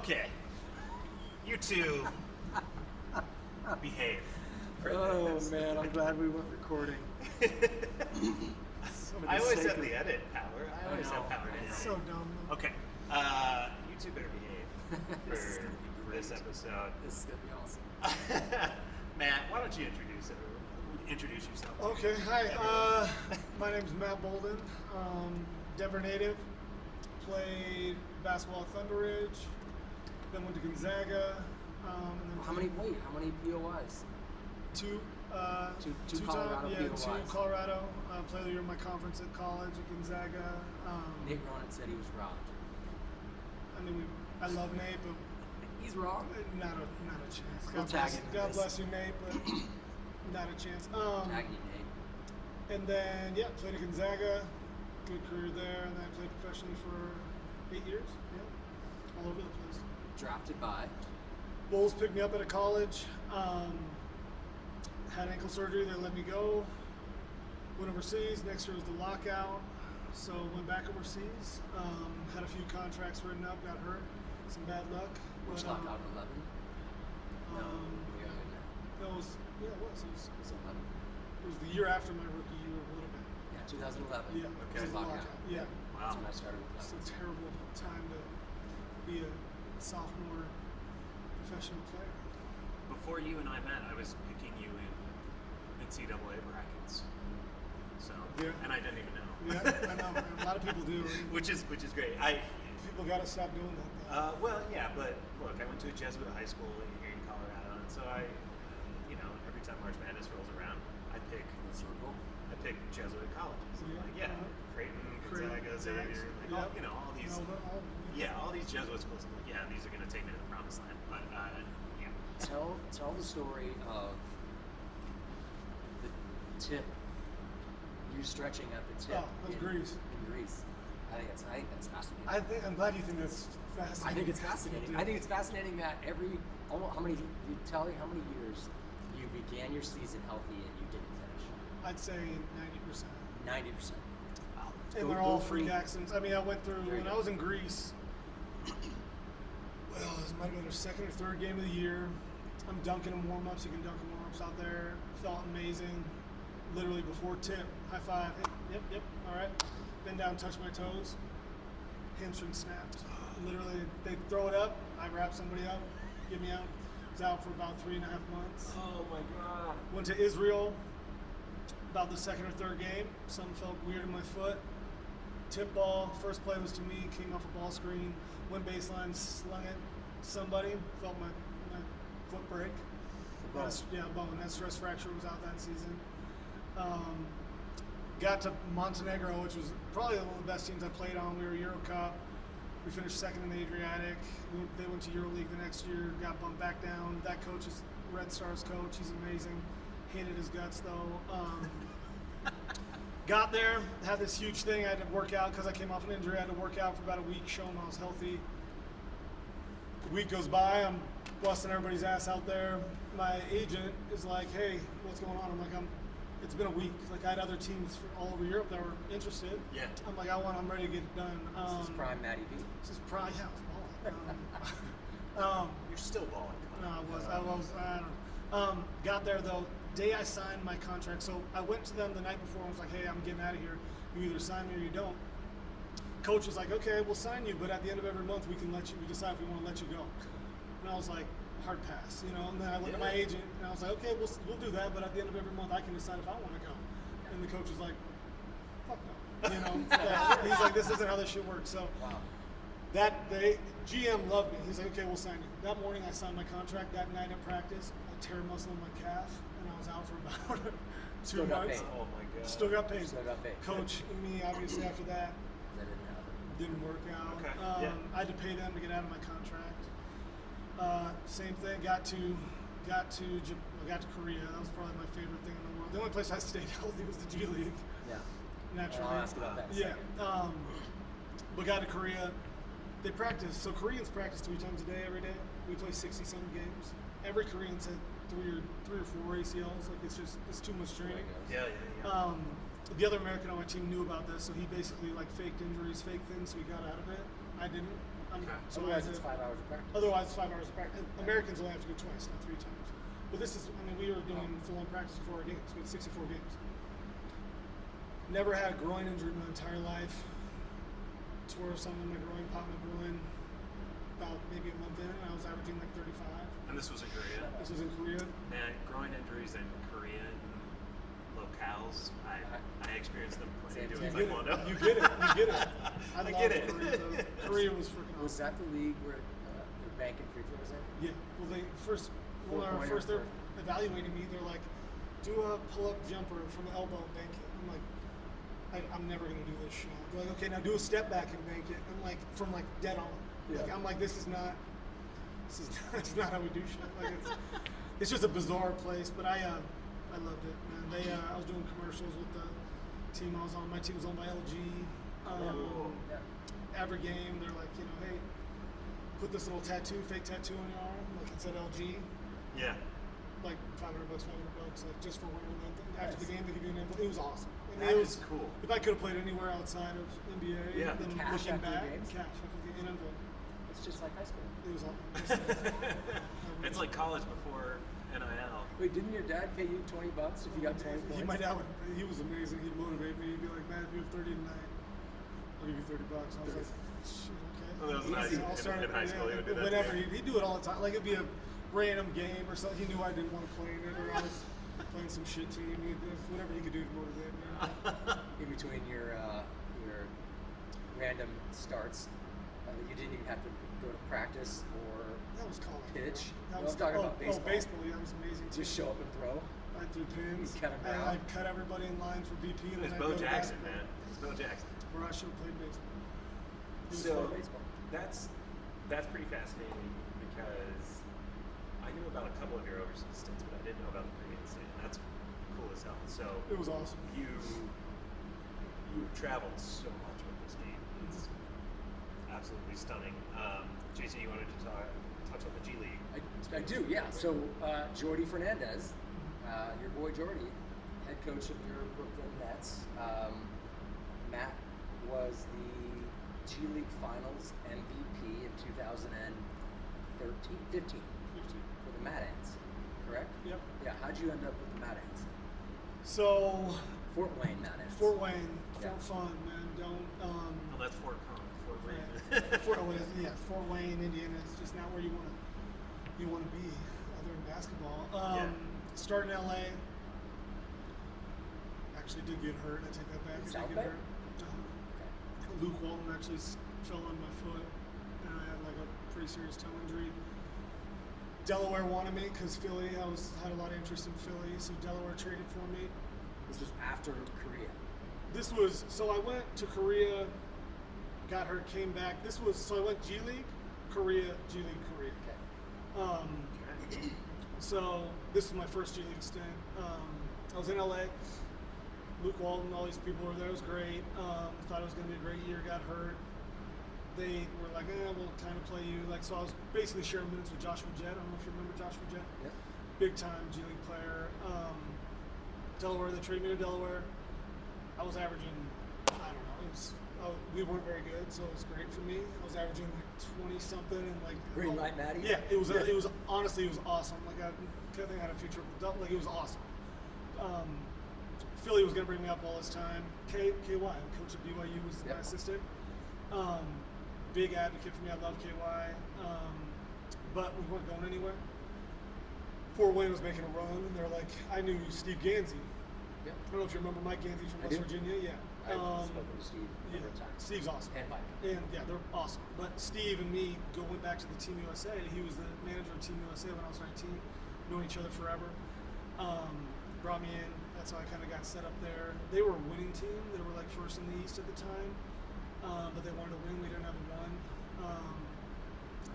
Okay. You two behave. Oh man, I'm glad we weren't recording. I always have the edit power. I always have power to edit. It's so dumb. Okay. You two better behave for this episode. This is gonna be awesome. Matt, why don't you introduce yourself? Okay, hi. My name's Matt Bouldin. Denver native. Played basketball at Thunder Ridge. Then went to Gonzaga. And then How many POIs? Two Colorado POIs. Two Colorado. Played the year in my conference at college at Gonzaga. Nate Ronan said he was robbed. I mean, I love Nate, but He's wrong. not a chance. We'll tag him in God this. bless you, Nate, but not a chance. Tag you, Nate. And then played at Gonzaga. Good career there, and then I played professionally for 8 years. Yeah, all over the place. Drafted by. Bulls picked me up at a college. Had ankle surgery. They let me go. Went overseas. Next year was the lockout, so went back overseas. Had a few contracts written up. Got hurt. Some bad luck. Which but, lockout? 11. No, we are in It was. Yeah, it was. there. It's 11. It was the year after my rookie year, a little bit. Yeah, 2011. Yeah. Okay. It was the Lockout. lockout. Yeah. That's Wow. when I started with It's a Clemens. terrible time to be a sophomore professional player. Before you and I met, I was picking you in NCAA brackets. So, Yeah. and I didn't even know. Yeah, I know. A lot of people do. which is great. People got to stop doing that. Though. Well, yeah, but look, I went to a Jesuit high school here in Colorado, and so every time March Madness rolls around, I pick Jesuit colleges. Yeah. Creighton, Creighton, Gonzaga, Xavier, Yep. all these, all these Jesuit schools. I'm like, yeah, these are going to take me to the promised land. But yeah, Tell the story of the tip. You stretching at the tip. Oh, of Greece. In Greece. I think that's fascinating. I'm glad you think that's fascinating. I think it's fascinating. I think it's fascinating that how many years you began your season healthy and you didn't finish? I'd say 90%. 90%. Wow. And they're all freak accidents. I mean, I went through, Very when good. I was in Greece, well, this might have been their second or third game of the year. I'm dunking in warm-ups. You can dunk in warm-ups out there. Felt amazing. Literally before tip, high five. Hey, yep, all right. Bend down, touch my toes. Hamstring snapped. Literally, they throw it up. I wrap somebody up, get me out. Was out for about 3.5 months. oh my god. Went to Israel about the second or third game. Something felt weird in my foot. Tip ball, first play was to me, came off a ball screen, went baseline, slung it to somebody, felt my foot break. Bone. That stress fracture was out that season. Got to Montenegro, which was probably one of the best teams I played on. We were Euro Cup. We finished second in the Adriatic. They went to EuroLeague the next year, got bumped back down. That coach is Red Stars coach. He's amazing. Hated his guts, though. Got there, had this huge thing. I had to work out because I came off an injury. I had to work out for about a week, show them I was healthy. A week goes by, I'm busting everybody's ass out there. My agent is like, hey, what's going on? I'm like, it's been a week. Like, I had other teams all over Europe that were interested. Yeah. I'm like, I'm ready to get it done. This is prime Matty B. This is prime, yeah, I was balling. You're still balling. No, I don't know. Got there, though, day I signed my contract. So I went to them the night before and was like, hey, I'm getting out of here. You either sign me or you don't. Coach was like, okay, we'll sign you, but at the end of every month, we decide if we want to let you go. And I was like, hard pass, And then I went to my agent, and I was like, okay, we'll do that, but at the end of every month, I can decide if I want to go. And the coach was like, fuck no. He's like, this isn't how this shit works. So that day, GM loved me. He's like, okay, we'll sign you. That morning, I signed my contract. That night at practice, I tear a muscle in my calf, and I was out for about 2 months. Oh my god. Still got paid. Still got paid. Coach and me, obviously, after that, That didn't happen. didn't work out. Okay. I had to pay them to get out of my contract. Same thing. Got to Korea. That was probably my favorite thing in the world. The only place I stayed healthy was the G League. Yeah. Naturally. I'll ask about that. in a Yeah. second. But got to Korea. They practice. So Koreans practice 3 times a day every day. We play 60-some games. Every Korean's had three or four ACLs. Like it's too much training. Yeah. The other American on my team knew about this, so he basically faked injuries, faked things, so he got out of it. I didn't. So Otherwise, it's 5 hours of practice. Otherwise, it's 5 hours of practice. Americans only have to go twice, not 3 times. But this is, we were doing full-on practice for our games. We had 64 games. Never had a groin injury my entire life. Tore something in my groin, popped my groin. About maybe a month in, I was averaging like 35. And this was in Korea? This was in Korea. Man, groin injuries in Korean locales, I experienced them plenty doing taekwondo. You get it. I get it. Korea, though. Korea was freaking Was awesome. that the league where they're banking free throws in? Yeah. Well, they're evaluating me. They're like, do a pull-up jumper from the elbow, bank it. I'm like, I'm never gonna do this shit. They're like, okay, now do a step back and bank it. I'm like, from like dead on. Yeah. Like, I'm like, this is not how we do shit. Like it's just a bizarre place. But I loved it, man. I was doing commercials with the team I was on. My team was owned by LG. Every game, they're like, hey, put this little fake tattoo on your arm, like it said LG. Yeah. Like $500, like just for wearing that. After the game, they give you an envelope. It was awesome. That is cool. If I could have played anywhere outside of NBA, then Cash looking after back, games? cash after the envelope. It's just like high school. It was awesome. It's like college before NIL. Wait, didn't your dad pay you $20 if you got 20 points? My dad he was amazing. He'd motivate me. He'd be like, man, if you have 30 tonight, I'll give you $30. I was like, shit, okay. Well, that was nice. In high school, he would do that. Whenever he'd do it all the time. Like it'd be a random game or something. He knew I didn't want to play in it, or I was playing some shit team. Whatever he could do to motivate me. In between your random starts, you didn't even have to go to practice or That was college. pitch. That No, was I'm talking about baseball. baseball. Yeah, that was amazing too. Just show up and throw. I threw pins. You cut 'em down. I'd cut everybody in line for BP. And It's then Bo I'd go to Jackson, basketball. man. It's Bo Jackson. Where I should have played baseball. It was So fun. baseball. that's pretty fascinating because I knew about a couple of your overseas stints, but I didn't know about the Korean stint. And that's cool as hell. So It was awesome. you've traveled so much with this game. It's absolutely stunning. Jason, you wanted to touch on the G League? I do, yeah. So Jordy Fernandez, your boy Jordy, head coach of your Brooklyn Nets. Matt was the G League Finals MVP in 15 for the Mad Ants, correct? Yep. Yeah. How'd you end up with the Mad Ants? So Fort Wayne Mad Ants. Fort Wayne, Yeah. Fort Fun, man. Don't. Oh, that's Fort Wayne. Fort Wayne, Indiana is just not where you want to be other than basketball. Start in LA. Actually, did get hurt. I take that back. I South did Bay? get hurt. Luke Walton actually fell on my foot, and I had like a pretty serious toe injury. Delaware wanted me because Philly. I had a lot of interest in Philly, so Delaware traded for me. This was after Korea. So I went to Korea, got hurt, came back. So I went G League, Korea, G League, Korea. Okay. So this was my first G League stint. I was in LA. Luke Walton, all these people were there. It was great. Thought it was going to be a great year. Got hurt. They were like, we'll kind of play you. So I was basically sharing minutes with Joshua Jett. I don't know if you remember Joshua Jett. Yep. Big time G League player. Delaware, they traded me to Delaware. I was averaging, I don't know, we weren't very good, so it was great for me. I was averaging like 20 something and like Green light Matty? Yeah, it was honestly it was awesome. Like I think I had a future. Like it was awesome. Philly was gonna bring me up all this time. KY, coach at BYU, was my assistant. Big advocate for me. I love KY. But we weren't going anywhere. Fort Wayne was making a run, and they're like, I knew Steve Gansey. Yep. I don't know if you remember Mike Gansey from West Virginia. Yeah. I've spoken to Steve several times. Steve's awesome. And Mike. And yeah, they're awesome. But Steve and me went back to the Team USA. He was the manager of Team USA when I was 19, knowing each other forever. Brought me in. That's how I kind of got set up there. They were a winning team. They were like first in the East at the time. But they wanted to win. We didn't have one.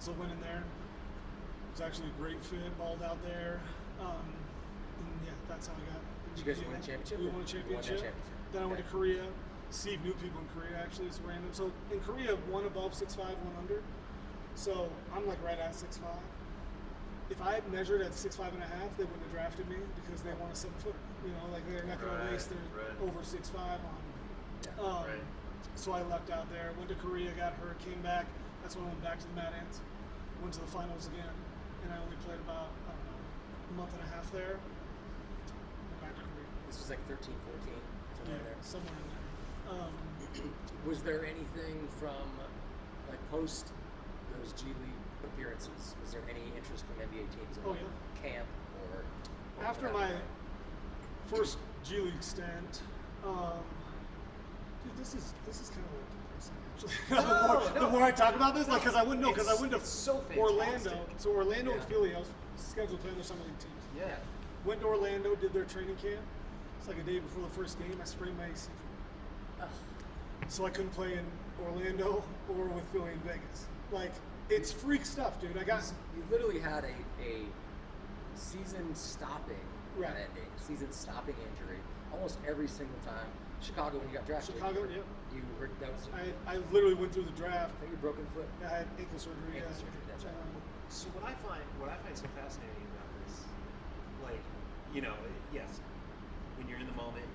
So went in there. It was actually a great fit. Balled out there. And yeah, that's how I got. Did you guys win a championship? We won a championship. Then I went to Korea. Steve knew people in Korea, actually. It's random. So in Korea, one above 6'5", one under. So I'm like right at 6'5". If I had measured at 6'5" and a half, they wouldn't have drafted me because they want a 7-footer. You know, like they're not going to waste their over 6'5" on me. So I left out there, went to Korea, got hurt, came back. That's when I went back to the Mad Ants. Went to the finals again, and I only played about, I don't know, a month and a half there. Went back to Korea. This was like 13, 14, somewhere in there. Somewhere in there. Was there anything from, like, post those G League appearances? Was there any interest from NBA teams in camp or after my first G League stint? Dude, this is kind of like depressing, actually. The more I talk about this, like, because I went to so Orlando. So Orlando and Philly, I was scheduled to play their summer league teams. Yeah. Went to Orlando, did their training camp. It's like a day before the first game, I sprained my ACL. So I couldn't play in Orlando or with Philly and Vegas. Like, it's freak stuff, dude. You literally had a season-stopping ending, season-stopping injury almost every single time. Chicago, when you got drafted. You were that was. I literally went through the draft. Your broken foot. Yeah, I had ankle surgery. Ankle surgery. That's right. So what I find so fascinating about this, like, you know, yes, when you're in the moment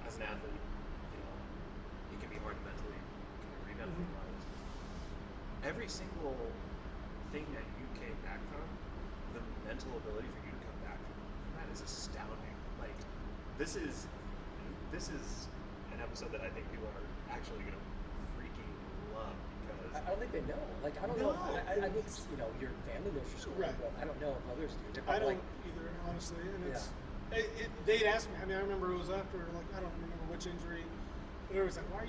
as an athlete, you know, it can be hard to mentally kind of rebound from life. Every single thing that you came back from, the mental ability for you to come back from that is astounding. Like, this is an episode that I think people are actually going to freaking love because I don't think they know. Like, I don't know. I think you know your family knows your story, but I don't know if others do. I don't either, honestly. And they'd ask me. I mean, I remember it was after, like, I don't remember which injury, but it was like, why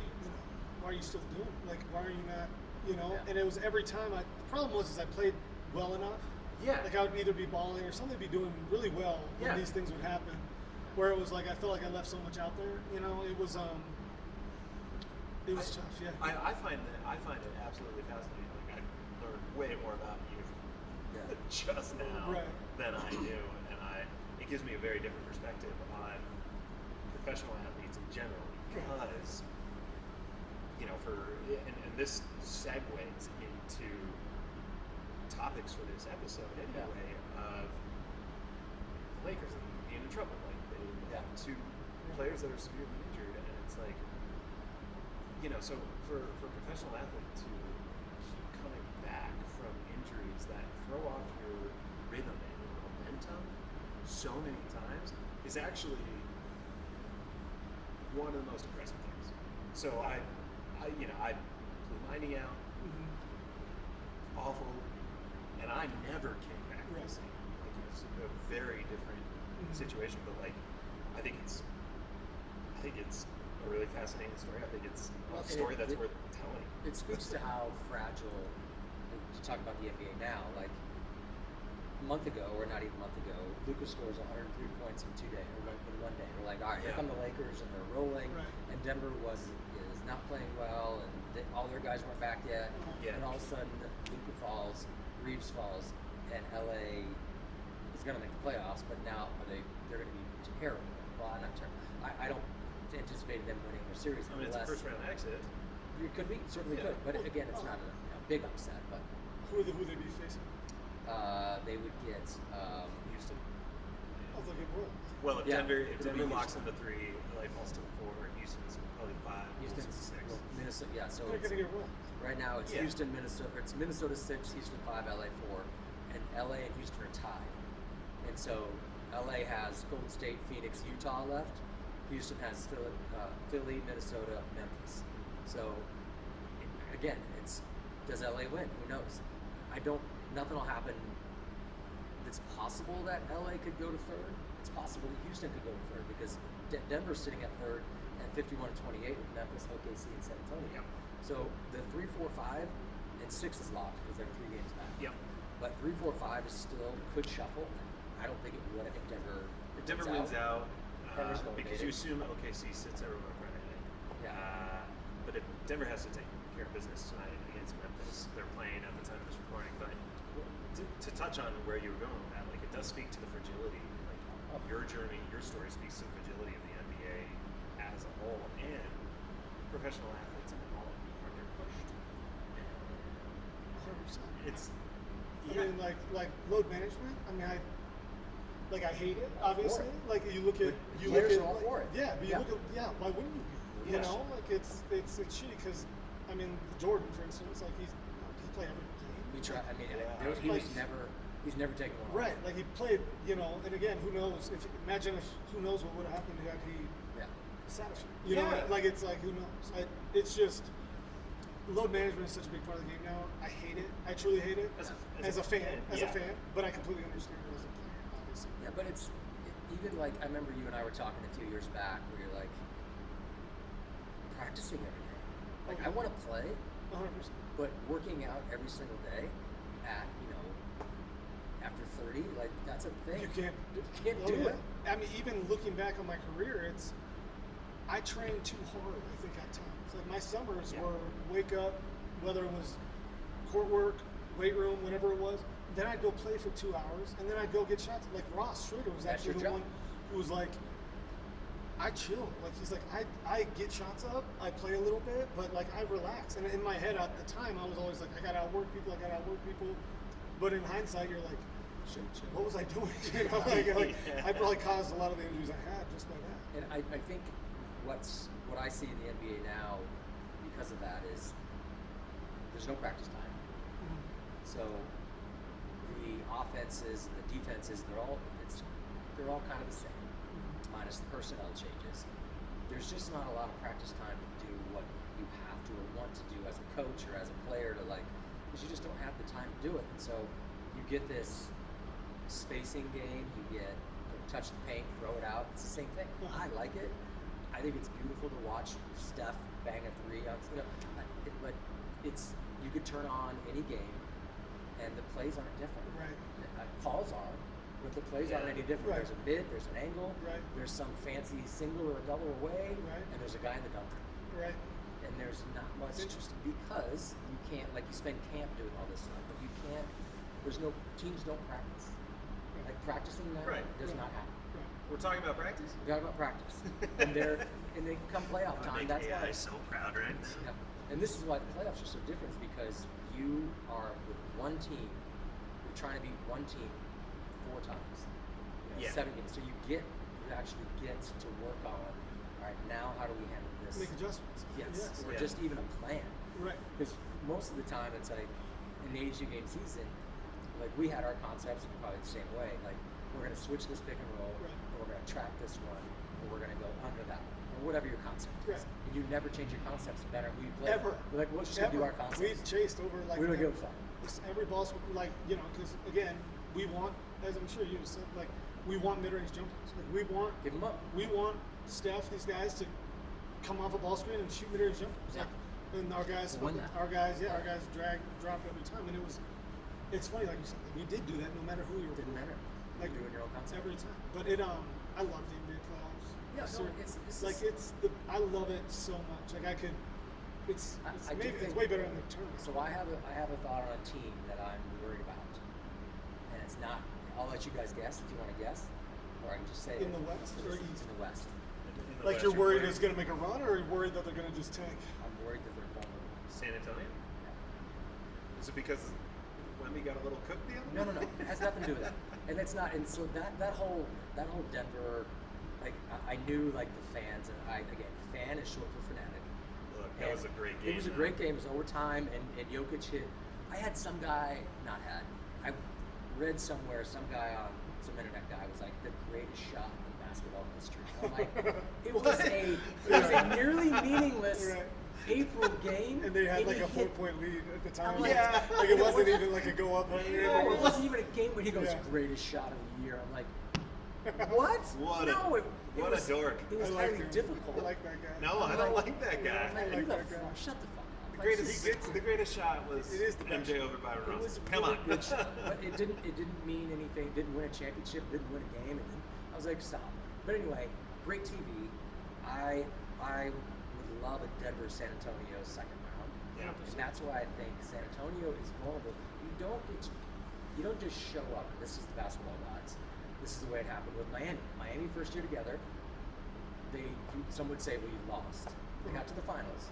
are you still doing it? Like, why are you not? You know. And it was every time. The problem was I played well enough. Yeah. Like, I would either be balling or something, be doing really well when these things would happen. Where it was like I felt like I left so much out there, you know. It was tough. Yeah. I find it absolutely fascinating. Like, I learned way more about you just now than I do, and it gives me a very different perspective on professional athletes in general because you know and this segues into topics for this episode anyway of the Lakers being in trouble. Two players that are severely injured, and it's like, you know, so for a professional athlete to keep coming back from injuries that throw off your rhythm and your momentum so many times is actually one of the most impressive things. So I blew my knee out, awful, and I never came back the same. Like, it was a very different situation, but like. I think it's a really fascinating story. I think it's a story that's worth telling. It speaks to how fragile. To talk about the NBA now, like a month ago, or not even a month ago, Luka scores 103 points in 2 days, or in 1 day. We're like, all right, here come the Lakers, and they're rolling. And Denver is not playing well, and all their guys weren't back yet. And all of a sudden, Luka falls, Reeves falls, and LA is going to make the playoffs. But now they're going to be terrible. Well, not terrible. I don't anticipate them winning their series. I mean, it's a first round exit. It could be, certainly could. But again, it's not a big upset. But who would they be facing? They would get Houston. Oh, they'll get World. Well, if Denver locks in the 3, LA falls to the 4. Houston's probably 5. Houston's 6. Well, Minnesota. Yeah, so they're gonna get World. Right now it's Houston, Minnesota. It's Minnesota 6, Houston 5, LA 4, and LA and Houston are tied. And so LA has Golden State, Phoenix, Utah left. Houston has Philly, Minnesota, Memphis. So again, does LA win? Who knows? Nothing will happen. It's possible that LA could go to 3rd. It's possible that Houston could go to 3rd because Denver's sitting at 3rd at 51-28 with Memphis, OKC, and San Antonio. So the 3, 4, 5, and 6 is locked because they're 3 games back. But 3, 4, 5 is still could shuffle. I don't think it would. I think Denver wins out because you assume OKC sits everyone Friday night. But if Denver has to take care of business tonight against Memphis, they're playing at the time of this recording. But to touch on where you were going with that, like, it does speak to the fragility. Like, your journey, your story speaks to the fragility of the NBA as a whole, and professional athletes in the whole are they're pushed. 100%. It's I mean, like load management. I mean, I hate it, obviously. Like, you look at all for it. Yeah, but you look at why wouldn't you be? You know, like it's shitty because I mean, Jordan, for instance, like play every game. We try. I mean, Yeah. he's never taken one. Right, like he played, you know, and again, who knows? Who knows what would have happened had he sat a few. You know, Yeah. like it's like who knows? It's just load management is such a big part of the game now. I hate it. I truly hate it as a fan, but I completely understand it as a player, obviously. Yeah, but even like I remember you and I were talking a few years back where you're like practicing every day. Like I want to play, 100%. but working out every single day at after 30, like that's a thing. You can't do it. I mean, even looking back on my career, I trained too hard, I think, at times. Like my summers were wake up, whether it was court work, weight room, whatever it was, then I'd go play for 2 hours, and then I'd go get shots. Like Ross Schrader was actually the one who was like, I chill. Like he's like, I get shots up, I play a little bit, but like I relax. And in my head at the time, I was always like, I gotta outwork people. But in hindsight, you're like, shit, what was I doing? You know, like I probably caused a lot of the injuries I had just by that. And I think what I see in the NBA now because of that is there's no practice time. Mm-hmm. So the offenses and the defenses, they're all kind of the same, minus the personnel changes. There's just not a lot of practice time to do what you have to or want to do as a coach or as a player because you just don't have the time to do it. And so you get this spacing game, you get touch the paint, throw it out. It's the same thing. I like it. I think it's beautiful to watch Steph bang a three. But you could turn on any game, and the plays aren't different. Right. Calls are, but the plays aren't any different. Right. There's a mid, there's an angle, there's some fancy single or a double away, and there's a guy in the dunk. Right. And there's not much. That's interesting. Because you can't, like you spend camp doing all this stuff, but you can't. Teams don't practice. Like practicing now does not happen. We're talking about practice? We're talking about practice. and they come playoff time. That's why. I'm so proud right now. Yeah. And this is why the playoffs are so different, is because you are with one team. You're trying to beat one team 4 times. 7 games. So you actually get to work on, all right, now how do we handle this? Make adjustments. Yes. Or just even a plan. Right. Because most of the time it's like in the 82 game season, like we had our concepts and probably the same way. Like we're going to switch this pick and roll, or we're going to track this one, or we're going to go under that one, or whatever your concept is. And you never change your concepts no matter who you play. Ever. We're like, we'll just do our concepts. We chased over like we don't give a fuck. Every ball, like, you know, because again, we want, as I'm sure you said, like, we want mid-range jumpers. Like, we want give them up. We want Steph, these guys, to come off a ball screen and shoot mid-range jumpers. Yeah. And our guys drop every time, and it's funny, like you said, like, we did do that no matter who we were. Didn't matter. Like doing your own concept every time. But I love the NBA playoffs. Yeah, so no, I love it so much. Like it's way better than the tournament. So I have a thought on a team that I'm worried about, and it's not. I'll let you guys guess if you want to guess, or I can just say in the West or East. In the West. Like you're worried it's going to make a run, or you're worried that they're going to just tank? I'm worried that they're vulnerable. San Antonio? Yeah. Is it because Wemby got a little cooked the other No. It has nothing to do with that. And it's not. And so that whole Denver, like I knew like the fans, and fan is short for fanatic. Look, that was a great game. It was a great game. It was overtime, and Jokic hit. I had some guy I read somewhere, some guy on some internet guy was like the greatest shot in basketball history. I'm like, it was a nearly meaningless April game, and they had like a 4-point lead at the time. Like, like it wasn't even like a go up. It wasn't even a game when he goes greatest shot of the year. I'm like, what? What a dork. It was highly difficult. I like that guy. No, I don't like that guy. I like that guy. Shut the fuck up. The greatest shot was MJ over Byron Ross. Come on. But it didn't mean anything. It didn't win a championship. Didn't win a game. I was like, stop. But anyway, great TV. I would love a Denver San Antonio second round. Yeah. And that's why I think San Antonio is vulnerable. You don't just show up. This is the basketball gods. This is the way it happened with Miami. Miami first year together. Some would say, well, you lost. They got to the finals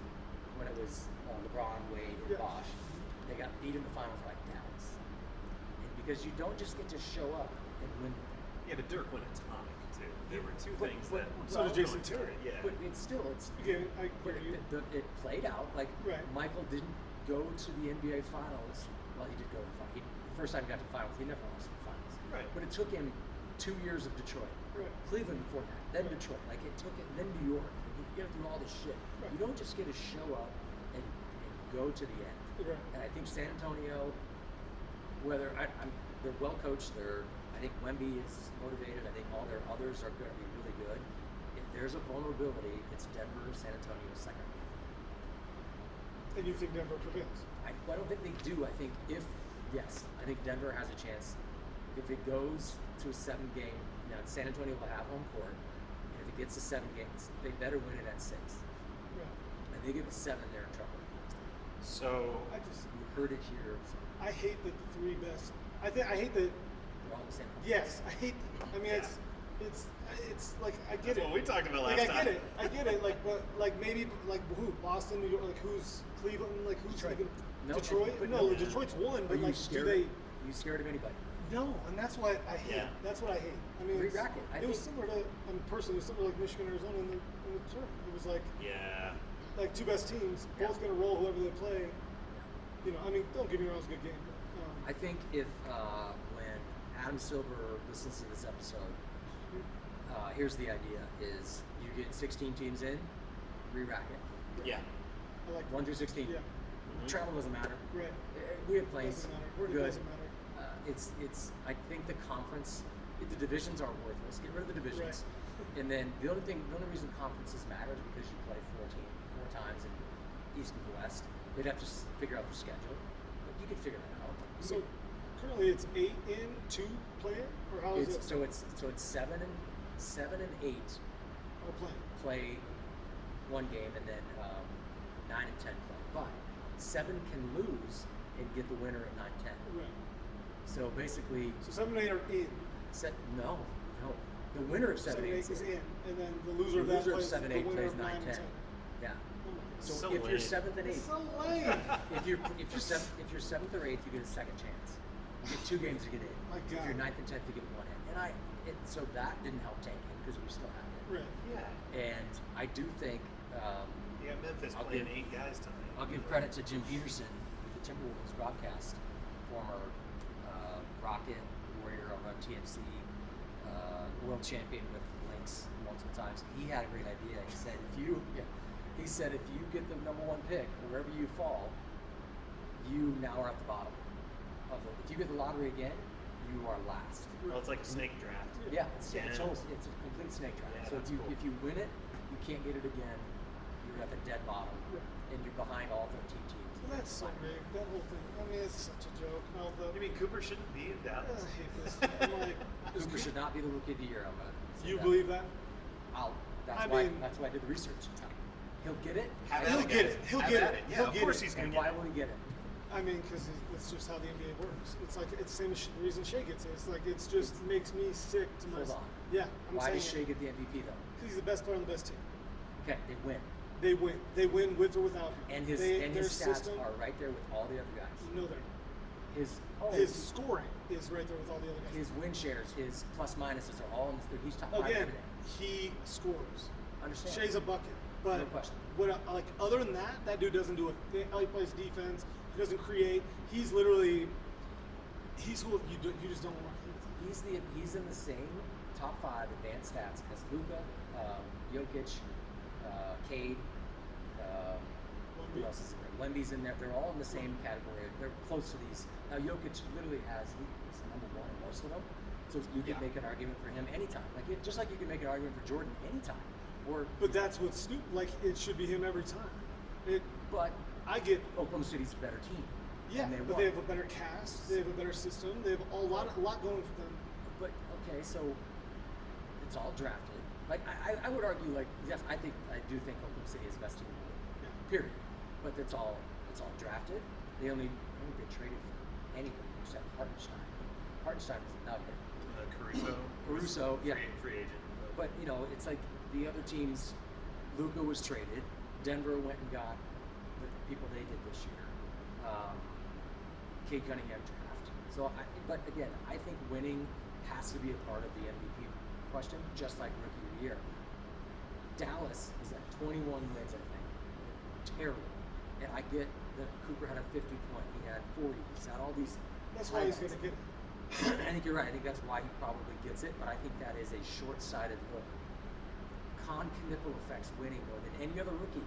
when it was LeBron, Wade, and Bosh. They got beat in the finals by Dallas. And because you don't just get to show up and win. Yeah, but Dirk won atomic too. There were two things that. So did Jason Terry. Yeah. But it played out. Like Michael didn't go to the NBA Finals. Well, he did go to the finals. The first time he got to the finals, he never lost in the finals. Right. But it took him 2 years of Detroit. Right. Cleveland before that, then Detroit. Like it took it, then New York. Like, you get to do all this shit. Right. You don't just get to show up and go to the end. Right. And I think San Antonio, whether they're well coached, I think Wemby is motivated. I think all their others are going to be really good. If there's a vulnerability, it's Denver or San Antonio's second. And you think Denver prevails? I don't think they do. I think I think Denver has a chance. If it goes to a 7-game, now San Antonio will have home court, and if it gets to 7 games, they better win it at 6. Yeah. And they get to 7, they're in trouble. So You heard it here. I hate that the 3 best. I hate that. They're all the same. Yes, I hate. I mean, it's like I get that's it. what we talked about Like last time. I get it. Like, but like maybe like who? Boston, New York. Like who's Cleveland? Like who's Detroit. even No, Detroit? but No, no. Detroit's won. Are But you like, scared? do they? You scared of anybody? No, and that's what I hate. Yeah. That's what I hate. I mean, Re-racket. I it was think- similar to. I mean, personally, it was similar to like Michigan, Arizona in the tournament. It was like Yeah. 2 best teams, Yeah. both gonna roll whoever they play. You know, I mean, don't get me wrong, it was a good game. But, I think if when Adam Silver listens to this episode, here's the idea: is you get 16 teams in, re-racket, Yeah. I like 1 through 16. Yeah. Travel doesn't matter. Right. We have planes. Doesn't matter. We're It good. doesn't matter. It's. I think the conference, the divisions are worthless. Get rid of the divisions. Right. And then the only reason conferences matter is because you play 4 times in East and West. They'd have to figure out the schedule, but you can figure that out. So currently it's 8 in, 2 player, or how is it? So it's 7 and 8 Are playing. play 1 game, and then 9 and 10 play. But 7 can lose and get the winner at 9-10. Right. So basically, So 7 and 8 are in. no. The winner of 7 and 8 is in, and then the loser The of that loser of plays 7 the 8 winner plays of 9 and 10. 10. Yeah. Oh my God. So, So if you're lame. 7th and 8th, It's so lame. if you're 7th or 8th, you get a second chance. You get 2 games to get in. My If God. you're 9th and 10th, you get 1 in. So that didn't help tanking because we still have it. Right. Yeah. And I do think You got Memphis I'll playing give- 8 guys tonight. I'll give credit to Jim Peterson, the Timberwolves broadcast, former Rocket Warrior on TNC, world champion with Lynx multiple times. He had a great idea. He said if you get the number 1 pick, wherever you fall, you now are at the bottom of it. If you get the lottery again, you are last. Well, it's like a snake draft. Yeah, it's Yeah. a complete snake draft. Yeah, So that's cool. if you win it, you can't get it again. You're at the dead bottom, Right. and you're behind all 13 teams. Well, that's so rigged. That whole thing. I mean, it's such a joke. No, You mean Cooper shouldn't be in I Dallas? hate this. I'm like, Cooper should not be the rookie of the year. I'm gonna say you that. believe that? That's I why. mean- That's why I did the research. He'll get it. Have He'll at get guys. it. He'll Have get at it. Yeah, He'll of get course it. he's gonna And get why it. will he get it? I mean, because it's just how the NBA works. It's like it's the same reason Shea gets it. It's like it's just makes me sick to my. Hold on. Yeah, I'm Why saying does Shea get the MVP though? because he's the best player on the best team. Okay, they win, They win. They win with or without him. and his their stats system, are right there with all the other guys. You know that. His His scoring is right there with all the other guys. his win shares, his plus minuses are all in this. He's top 5 Again, every day. he scores. Understand? Shea's a bucket, but No question. like other than that dude doesn't do a thing. He plays defense. He doesn't create. He's literally who you just don't want to play with. He's in the same top 5 advanced stats as Luka, Jokic, Cade. Who else is in there? Wemby's in there. They're all in the same category. They're close to these. Now Jokic literally he's number 1 in most of them. So you could Yeah. make an argument for him anytime. Just like you can make an argument for Jordan anytime. Or But that's what's stupid. Like it should be him every time. but I get. Oklahoma City's a better team. Yeah, and but they have a better cast. They have a better system. They have a lot going for them. But okay, so it's all drafted. Like I would argue, like yes, I do think Oklahoma City is the best team in the league. Yeah. Period. But it's all drafted. They only get traded for anybody except Hartenstein. Hartenstein was a nugget. Caruso. Yeah. Free agent. But it's like the other teams. Luka was traded. Denver went and got the people they did this year. Cade Cunningham draft. So, but again, I think winning has to be a part of the MVP question, just like rookie of the year. Dallas is at 21 wins, I think. Terrible. And I get that Cooper had a 50-point. He had 40. He's had all these. That's why he's going to get it. I think you're right. I think that's why he probably gets it, but I think that is a short-sighted look. Con Knipple affects winning more than any other rookie,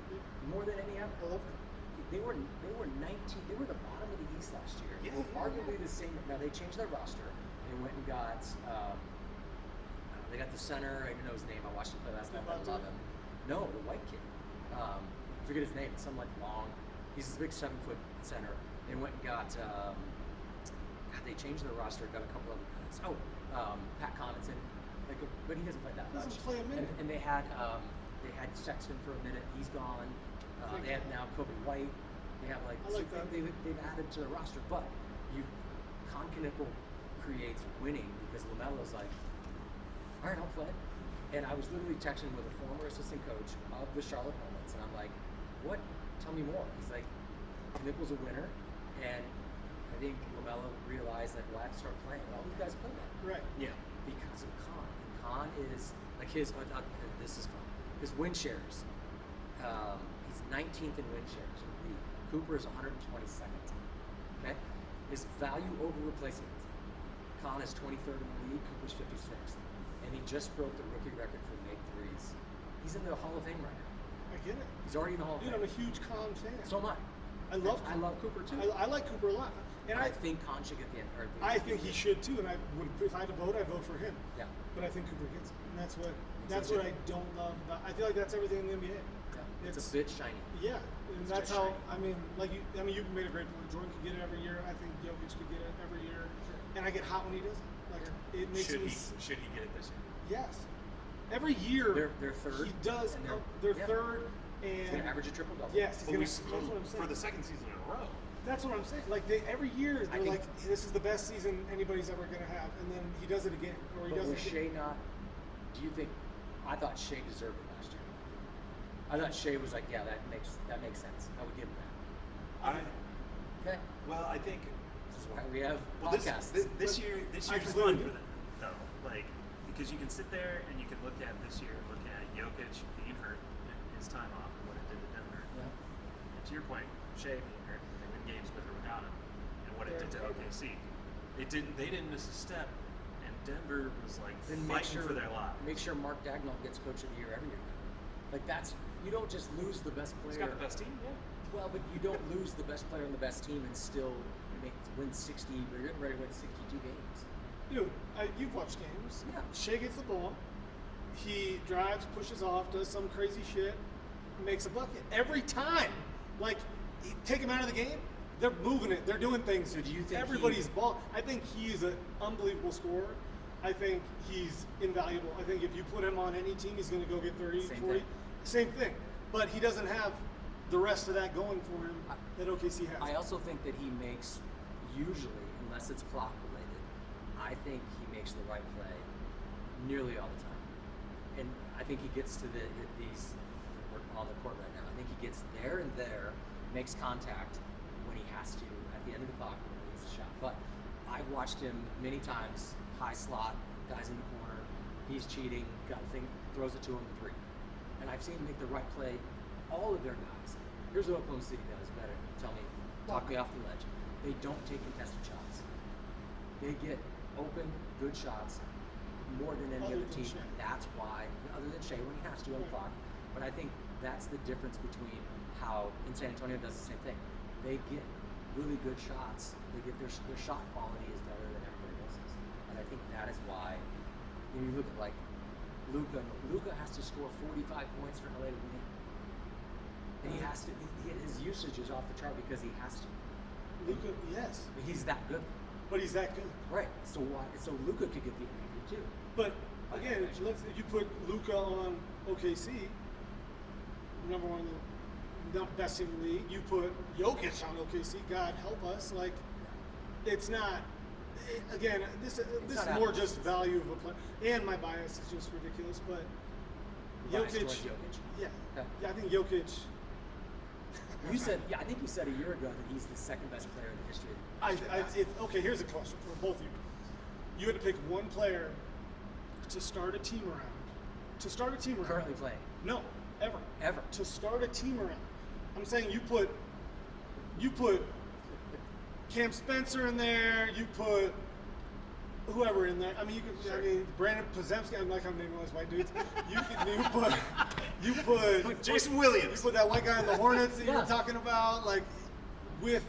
more than any other. I love him. They were 19. They were the bottom of the East last year. Yeah, They were arguably the same. Now they changed their roster. They went and got. They got the center. I don't know his name. I watched him play last night. I love him. No, the white kid. I forget his name. Some like long. He's this big 7-foot center. They went and got. God, they changed their roster. Got a couple other guys. Pat Connaughton. Like, but he doesn't play that much. Doesn't play a minute. And they had Sexton for a minute. He's gone. They have now Kobe White. They have like, I like that. They've added to the roster, but Con Knipple creates winning because LaMelo's like, all right, I'll play. And I was literally texting with a former assistant coach of the Charlotte Hornets, and I'm like, what? Tell me more. He's like, Knipple's a winner, and I think LaMelo realized that, well, I have to start playing. All these guys play that. Right. Yeah. Because of Con. And Con is like his. This is fun. His win shares. He's 19th in win shares in the league. Cooper is 122nd. Okay. His value over replacement. Con is 23rd in the league. Cooper's 56th, and he just broke the rookie record for make threes. He's in the Hall of Fame right now. I get it. He's already in the Hall of Dude, Fame. I'm a huge Con fan. So am I. I love I love Cooper too. I like Cooper a lot. And I think Con should get the. I think he should too. And I would, if I had to vote, I'd vote for him. Yeah. But I think Cooper gets it. And that's what I don't love about. I feel like that's everything in the NBA. Yeah. It's a bit shiny. Yeah, and It's that's just how. shiny. You made a great point. Jordan could get it every year. I think Jokic could get it every year. And I get hot when he doesn't. Like it makes Should me. he get it this year? Yes. Every year. They're third. He does. and They're yeah. third. He's And gonna average a triple double. yes, he's But gonna. That's what I'm saying. for the second season in a row. That's what I'm saying. Like every year, I they're think- like, "This is the best season anybody's ever gonna have," and then he does it again, or he But does was it again. Shea not? Do you think? I thought Shea deserved it last year. I thought Shea was like, yeah, that makes sense. I would give him that. Okay. Well, I think This is why we have podcasts. this year is I fun completely for them, though. Like, because you can sit there and you can look at this year, look at Jokic being hurt, and his time off, and what it did to Denver. Yeah. And to your point, Shea being hurt, they win games with or without him, and what it did to OKC. They didn't miss a step, and Denver was like Then make fighting sure for their lives. Make sure Mark Dagnall gets Coach of the Year every year. Like that's you don't just lose the best player. He's got the best team, yeah. Well, but you don't lose the best player on the best team and still win 60. But you're getting ready to win 62 games. Dude, you've watched games. Yeah. Shea gets the ball. He drives, pushes off, does some crazy shit, makes a bucket every time. Like, take him out of the game. They're moving it. They're doing things. So do you think everybody's ball? I think he's an unbelievable scorer. I think he's invaluable. I think if you put him on any team, he's going to go get 30, Same 40. thing. Same thing. But he doesn't have the rest of that going for him that OKC has. I also think that he makes usually, unless it's clock related, I think he makes the right play nearly all the time. And I think he gets to these we're on the court right now. I think he gets there and there, makes contact when he has to at the end of the clock when he needs a shot. But I've watched him many times, high slot, guys in the corner, he's cheating, got a thing, throws it to him, three. And I've seen him make the right play, all of their guys. Here's what Oklahoma City does better. Tell me, talk me off the ledge. They don't take contested shots. They get open, good shots more than any Other other than team. Shea. That's why, other than Shea when he has to on the Right. clock. But I think that's the difference between how in San Antonio does the same thing. They get really good shots. They get their shot quality is better than everybody else's. And I think that is why when you look at like Luka has to score 45 points for LA to win. And he has to. His usage is off the chart because he has to. Luka, yes, He's that good. but he's that good. Right. So why? So Luka could get the MVP too. But again, if you put Luka on OKC, number one, the best team in the league. You put Jokic on OKC. God help us. Like, it's not. Again, this is not more apples. just value of a player, and my bias is just ridiculous. But Bias Jokic, towards Jokic? yeah, Okay. yeah, I think Jokic. You said, yeah, I think you said a year ago that he's the second best player in the history of basketball. Okay, here's a question for both of you. You had to pick one player to start a team around. Currently playing. No, ever. Ever. To start a team around. I'm saying you put You put Cam Spencer in there. You put whoever in there. I mean, you could. Sure. I mean, Brandon Pozemski. I'm like I'm naming all those white dudes. You put Jason Williams. You put that white guy in the Hornets that you Yeah. were talking about, like with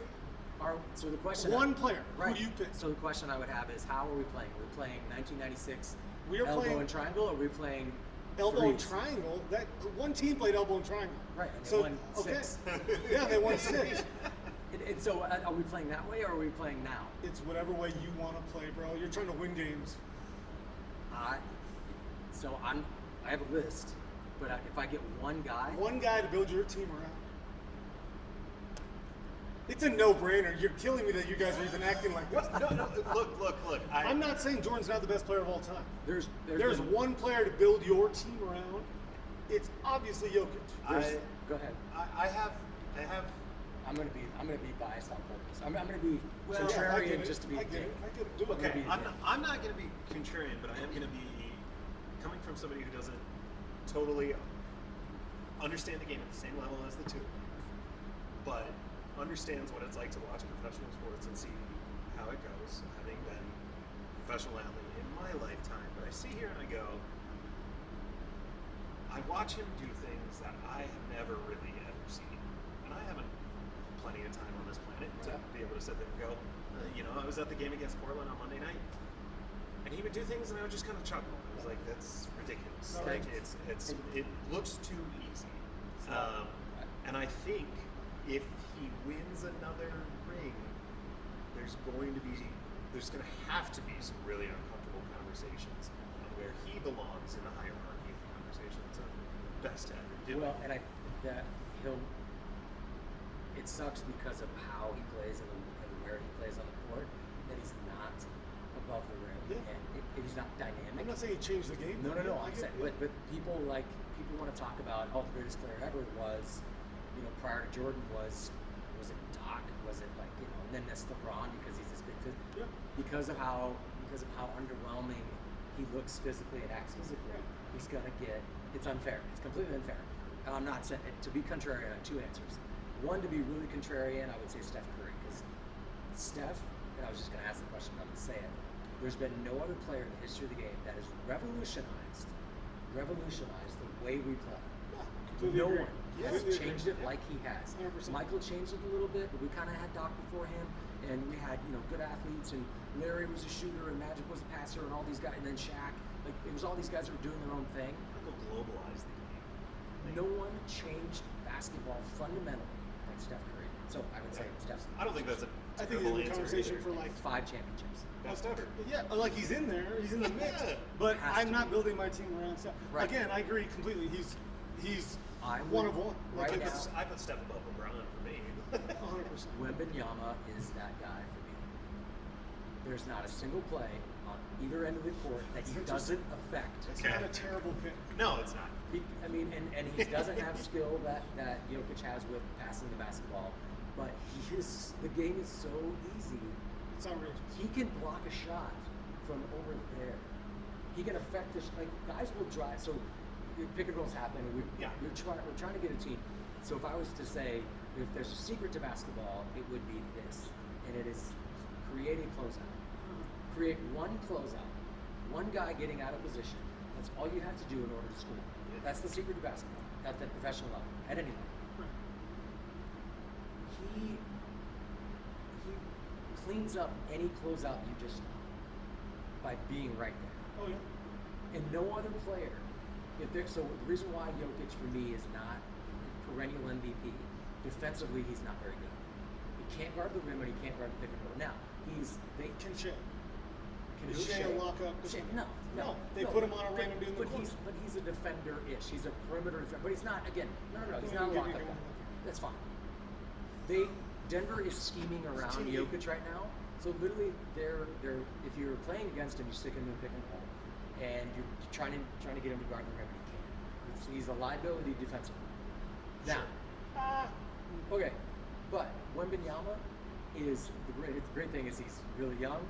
So the question. one player. Right. Who do you pick? So the question I would have is, how are we playing? Are we playing 1996 We are elbow playing- and triangle, or are we playing Elbow and threes? triangle. That one team played elbow and triangle. Right, and they So won 6. yeah, they won 6. And so, are we playing that way, or are we playing now? It's whatever way you want to play, bro. You're trying to win games. I have a list, but if I get one guy, One guy to build your team around. It's a no-brainer. You're killing me that you guys are even acting like this. No, look. I'm not saying Jordan's not the best player of all time. there's There's been- one player to build your team around. It's obviously Jokic. Go ahead. I have. I'm gonna be biased on purpose. I'm gonna be Well, I contrarian get it. just to be. I get it. I get it. Do it. Okay, be- I'm not going to be contrarian, but I am going to be coming from somebody who doesn't totally understand the game at the same level as the two, but understands what it's like to watch professional sports and see how it goes, having been a professional athlete in my lifetime. But I see here and I go, I watch him do things that I have never really ever seen, and I haven't plenty of time on this planet to be able to sit there and go, I was at the game against Portland on Monday night, and he would do things, and I would just kind of chuckle. I was like, "That's ridiculous! Right. Like it looks too easy." And I think if he wins another ring, there's going to have to be some really uncomfortable conversations on where he belongs in the hierarchy of conversations of best to ever do. Well, and it sucks because of how he plays and where he plays on the court, that he's not above the rim, Yeah. and he's not dynamic. I'm not saying he changed the game. No. I I'm get saying, it. but people want to talk about the greatest player ever was, prior to Jordan was it Doc? Was it and then that's LeBron because he's this big Yeah. because of how underwhelming he looks physically and acts physically. Yeah. He's gonna get. It's unfair. It's completely unfair. And I'm not saying to be contrarian. I have two answers. One, to be really contrarian, I would say Steph Curry, because Steph, and I was just going to ask the question, I'm going to say it. There's been no other player in the history of the game that has revolutionized the way we play. Completely No agree. one Yeah. has Completely changed agree. it like he has. 100%. Michael changed it a little bit, but we kind of had Doc before him, and we had good athletes, and Larry was a shooter, and Magic was a passer, and all these guys, and then Shaq. It was all these guys that were doing their own thing. Michael globalized the game. No one changed basketball fundamentally like Steph Curry. So I would say Steph's. I don't think that's a I think terrible it's a answer conversation either. for like 5 championships. That's Steph. Yeah, like he's in there, he's in the mix. Yeah. But Has I'm to not be. building my team around Steph. Right. Again, I agree completely. He's I one would- of one. right Like, now- it's I put Steph above LeBron for me. 100%. Wembanyama is that guy for me. There's not a single play on either end of the court that he doesn't affect. It's Okay. not a terrible pick. No, it's not. And he doesn't have skill that Jokic has with passing the basketball, but the game is so easy. It's outrageous. He can block a shot from over there. He can affect guys will drive. So pick and rolls happen. And we're trying to get a team. So if I was to say, if there's a secret to basketball, it would be this, and it is create a closeout. Create one closeout, one guy getting out of position. That's all you have to do in order to score. That's the secret to basketball at the professional level, at any level. Right. He cleans up any closeout you just saw by being right there. Oh yeah. And no other player, so the reason why Jokic for me is not perennial MVP, defensively he's not very good. He can't guard the rim and he can't guard the pick and roll. Now Can Shea. can Is Shea a lock-up Shea, defender? no. They put him on a random dude in the but corner. he's a defender-ish. He's a perimeter defender, but he's not. Again, no. He's No, not a you lock-up give me guy. one. That's fine. Denver is scheming around team. Jokic right now. So literally, they're if you're playing against him, you stick him in pick and roll, and you're trying to get him to guard the rim, but he can't. He's a liability defensively. Now, okay, but Wembanyama is the great thing is he's really young.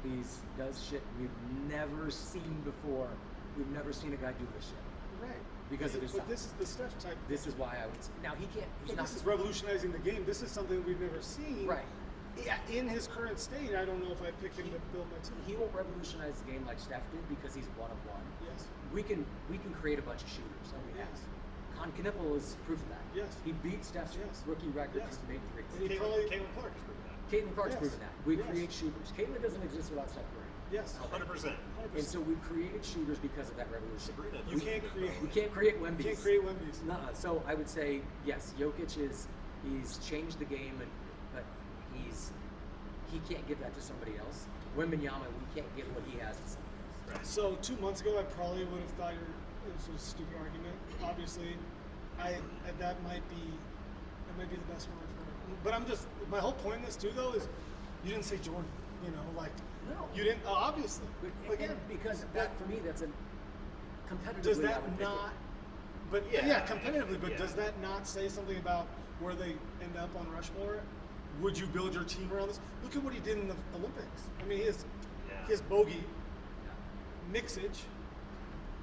He does shit we've never seen before. We've never seen a guy do this shit. Right. Because of his But size. this is the Steph type. This is why I would say. Now he can't. He's But not. this is revolutionizing the game. This is something we've never seen. Right. Yeah, in his current state, I don't know if I pick him to build my team. He won't revolutionize the game like Steph did because he's one of one. Yes. We can create a bunch of shooters, and we have. Yes. Con Knippel is proof of that. Yes. He beat Steph's Yes. rookie record Yes. to make And threes. he Caitlin Clark has proven that. Caitlin Clark's Yes. proven that. We Yes. create shooters. Caitlin doesn't exist without Steph Curry. Yes. 100%. And so we created shooters because of that revolution. Sabrina, You can't create. We can't create Wemby's. You can't create Wemby's. Nuh-uh. So I would say yes, Jokic he's changed the game, but he can't give that to somebody else. Wembanyama, we can't give what he has to somebody else. Right. So 2 months ago, I probably would have thought this was a stupid argument. Obviously, that might be the best one I've heard. But I'm just my whole point in this too, though, is you didn't say Jordan. You know, like No. you didn't. Obviously, But again, because that for me, that's a competitively. does I that would pick it. not? But Yeah. yeah, competitively. But Yeah. does that not say something about where they end up on Rushmore? Would you build your team around this? Look at what he did in the Olympics. I mean, his bogey, Mixage.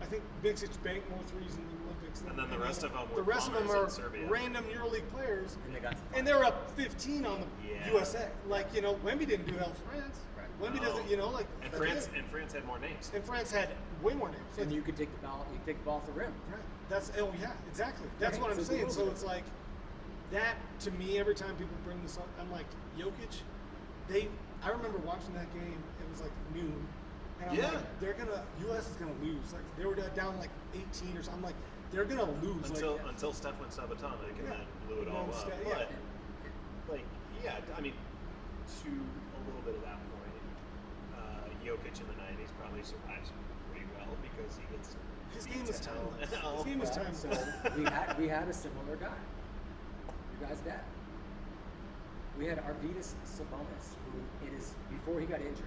I think Mixage banked more threes in the Olympics than And then the rest of them were the rest of them plumbers are in Serbia. random EuroLeague players, And they got. and they're up 15 on the Yeah. USA. Like Wemby didn't do that with France. Right. Wemby No. doesn't, like. And that's France it. had more names. And France had way more names. And you could take the ball. You could take the ball off the rim. Right. That's exactly. That's Right, what I'm so saying. those So are- it's like that to me. Every time people bring this up, I'm like Jokic. I remember watching that game. It was like noon, and I'm Yeah. like, U.S. is gonna lose. Like they were down like 18 or something. I'm like, they're gonna lose. Until Steph went subatomic and Yeah. then blew it And all then up. Steph- But yeah. I mean, to a little bit of that point, Jokic in the '90s probably survives pretty well because he gets His beat game to is hell. timeless. His game is timeless. So we had a similar guy. Your guy's dad. We had Arvydas Sabonis, who before he got injured.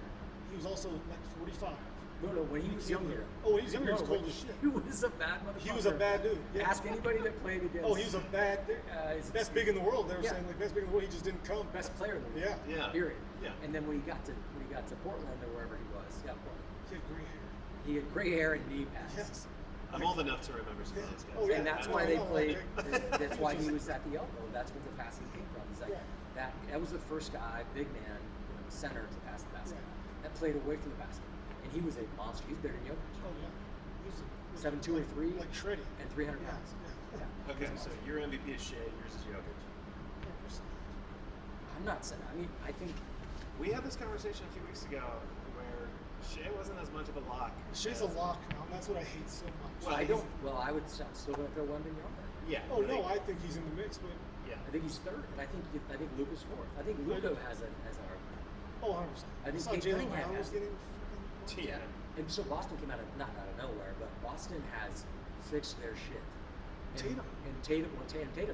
He was also like 45. No, when he was younger. Oh, when he was younger, he was No, cold when as shit. He was a bad motherfucker. He was a bad dude. Yeah. Ask anybody that played against. Oh, he was a bad dude. Best big in the world. They were Yeah. saying like best big in the world. He just didn't come. best player in the world. Yeah. Yeah. Period. Yeah. And then when he got to Portland or wherever he was, Portland. He had gray hair. He had gray hair and knee pads. Yes. I'm old enough to remember some of those guys. Oh, yeah. And that's I why they know, played. okay. That's why he was at the elbow. That's where the passing came from. It's like Right. that was the first guy, big man, center to pass the basket. Right. That played away from the basket, and he was a monster. He's bigger than Jokic. Oh yeah. He was 7'2" or 3", like shreddy. and 300 Yeah. pounds. Yeah. Yeah. Okay, so your MVP is Shea, yours is Jokic. I'm not saying. I mean, I think We had this conversation a few weeks ago where Shea wasn't as much of a lock. She's a lock now, and that's what I hate so much. Well, I don't. Well, I would still going to throw Wembanyama. Yeah. Oh no, I think he's in the mix, but Yeah. I think he's third, and I think Luka's fourth. I think Luka has an argument. oh, 100%. I think saw Kate Jalen Cunningham Brown was has- getting freaking. Yeah. And so Boston came not out of nowhere, but Boston has fixed their shit. Tatum. And Tatum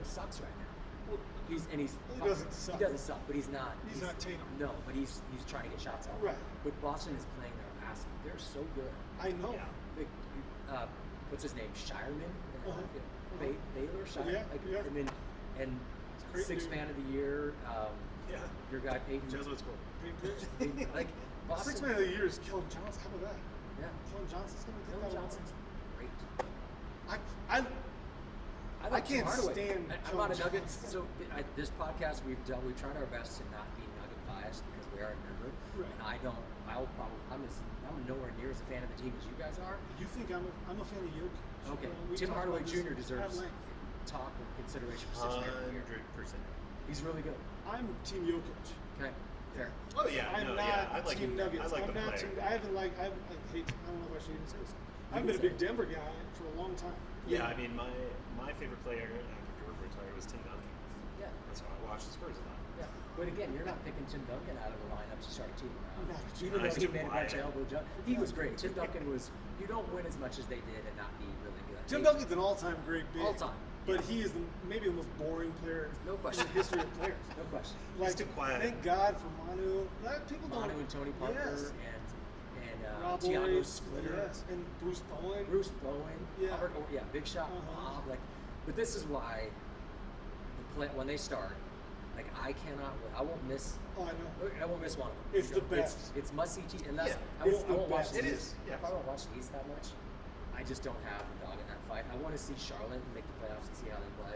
sucks right now. Well, He He doesn't suck. He doesn't suck, but he's not. He's not Tatum. No, but he's trying to get shots off. Right. But Boston is playing their ass. Off. They're so good. I know. Yeah. Like, what's his name? Shireman. Uh-huh. Baylor. Shire. Yeah, Like, yeah. I mean, and Great sixth dude. man of the year. Yeah. Your guy Peyton. Jesuit school. Like Boston. Sixth man of the year is Keldon Johnson. How about that? Yeah. Keldon Johnson's gonna get Dylan that Johnson's great. award. I can't stand I'm not a Dylan Nuggets. Johnson. So this podcast we've tried our best to not be Nugget biased because we are a member, Right. and I'm nowhere near as a fan of the team as you guys are. You think I'm a fan of Jokic? Okay, We've Tim talked Hardaway about this Jr. at deserves length. talk and consideration for sixth man of the year. 100%. He's really good. I'm Team Jokic. Okay, fair. Oh yeah, I'm no, not yeah. I like Team him. Nuggets. I like I'm the not player. Team. I don't know if I should even say this. I've been a big Denver guy for a long time. Yeah, I mean, my favorite player after Jordan retired was Tim Duncan. Yeah, That's why I watched the Spurs a lot. yeah. But again, you're not picking Tim Duncan out of the lineup to start a team around. No, Even I though he do made a bunch of quiet. elbow jump, he was great. Tim Duncan was. You don't win as much as they did and not be really good. Tim They- Duncan's an all-time great big. All time. But he is maybe the most boring player No question. in the history of players. No question. Like, too quiet. Thank God for Manu. People don't. Manu and Tony Parker Yes. and Rob Tiago Lloyd, Splitter, Yes, and Bruce Bowen. Bruce Bowen, Yeah. Robert, Big Shot, Uh-huh. Bob. Like, but this is why when they start, like I won't miss. Oh, I know. I won't miss one of them. It's the best. It's must see TV, and that's Yeah, I it's won't the watch best. the It East. is, yeah. I probably won't watch the East that much. I just don't have a dog in that fight. I want to see Charlotte make the playoffs and see how they play.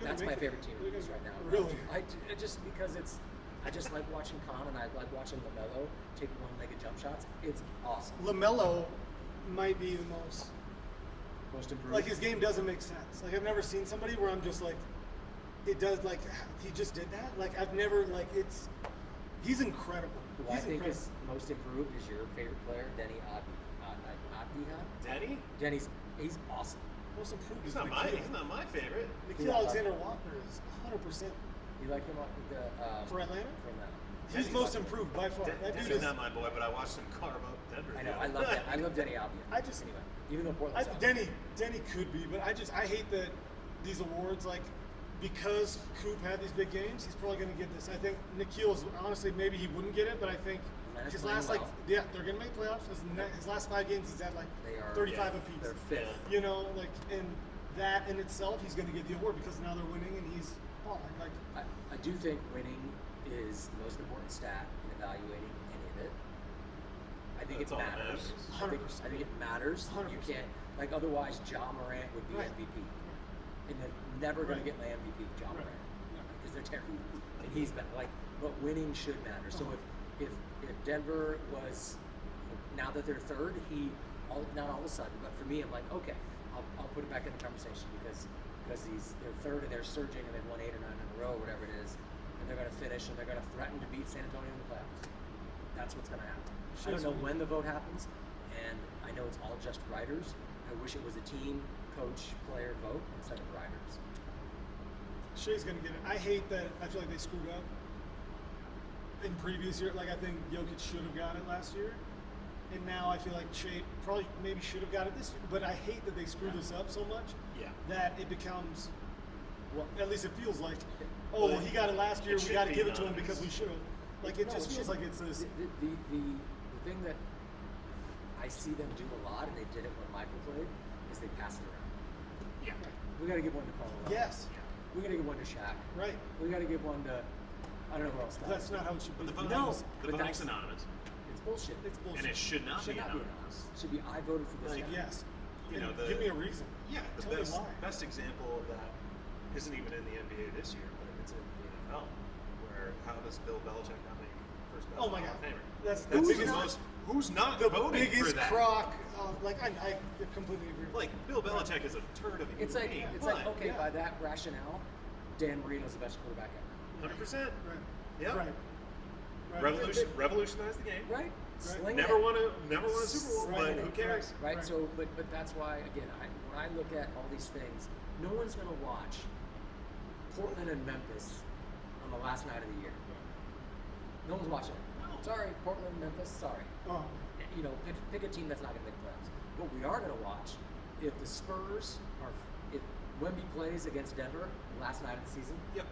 That's my favorite team in the East right now. Really? I just because I just like watching Con and I like watching LaMelo take one-legged jump shots. It's awesome. LaMelo might be the most improved. Like his game doesn't make sense. Like I've never seen somebody where I'm just like, it does like he just did that. Like I've never like it's. He's incredible. Who I think is most improved is your favorite player, Denny Avdija. Denny? He's awesome. Most improved. He's not my favorite. Nikhil Alexander-Walker is 100%. You like him For Atlanta? For Atlanta. He's most improved by far. That dude Denny's is not my boy, but I watched him carve up Denver. I know. I love that. I love Denny Avdija. Anyway, even though Portland's out. Denny could be, but I hate that these awards like because Coop had these big games, he's probably going to get this. I think Nikhil's honestly maybe he wouldn't get it, but I think his last they're going to make playoffs. His last 5 games he's had like 35 apiece. They're fifth. You know, like and that in itself he's going to get the award because now they're winning and he's balling. Like I do think winning is the most important stat in evaluating any of it. I think it matters. 100%. I think it matters. 100%. You can't like otherwise. Ja Morant would be MVP, and they're never going to get my MVP, Ja Morant, because they're terrible. And he's been like, but winning should matter. So if Denver was now that they're third, not all of a sudden, but for me, I'm like, okay, I'll put it back in the conversation because they're third and they're surging and they've won 8 or 9 in a row, whatever it is, and they're going to finish and they're going to threaten to beat San Antonio in the playoffs. That's what's going to happen. I don't know when the vote happens, and I know it's all just writers. I wish it was a team, coach, player vote instead of writers. Shea's going to get it. I hate that. I feel like they screwed up in previous year. Like I think Jokic should have got it last year, and now I feel like Shea probably maybe should have got it this year. But I hate that they screwed this up so much that it becomes. Well, at least it feels like, he got it last year. We got to give it to him because we should have. Like it just feels like it's this. The thing that I see them do a lot, and they did it when Michael played, is they pass it around. Yeah. We got to give one to Carl. Yes. We got to give one to Shaq. Right. We got to give one to I don't know who else. That's not how it should be. The voting's anonymous. It's bullshit. It's bullshit. And it should not be anonymous. It should be I voted for this guy. Yes. You know, give me a reason. Yeah, the Tell best example of that isn't even in the NBA this year, but it's in the NFL. Where how does Bill Belichick not make first ballot Hall of Famer? That's who's not the voting biggest for that? crock. I completely agree. Like Bill Belichick is a turd of a It's human like being, it's like okay, by that rationale, Dan Marino's the best quarterback ever. 100%. Right. Yeah. Right. Revolutionized the game. Right. Never won a Super Bowl, but who cares? Right. So, but that's why again, when I look at all these things, no one's going to watch Portland and Memphis on the last night of the year. No one's watching it. No. Sorry, Portland, Memphis. Sorry. Oh. You know, pick a team that's not going to make playoffs. What we are going to watch, if the Spurs if Wemby plays against Denver last night of the season. Yep.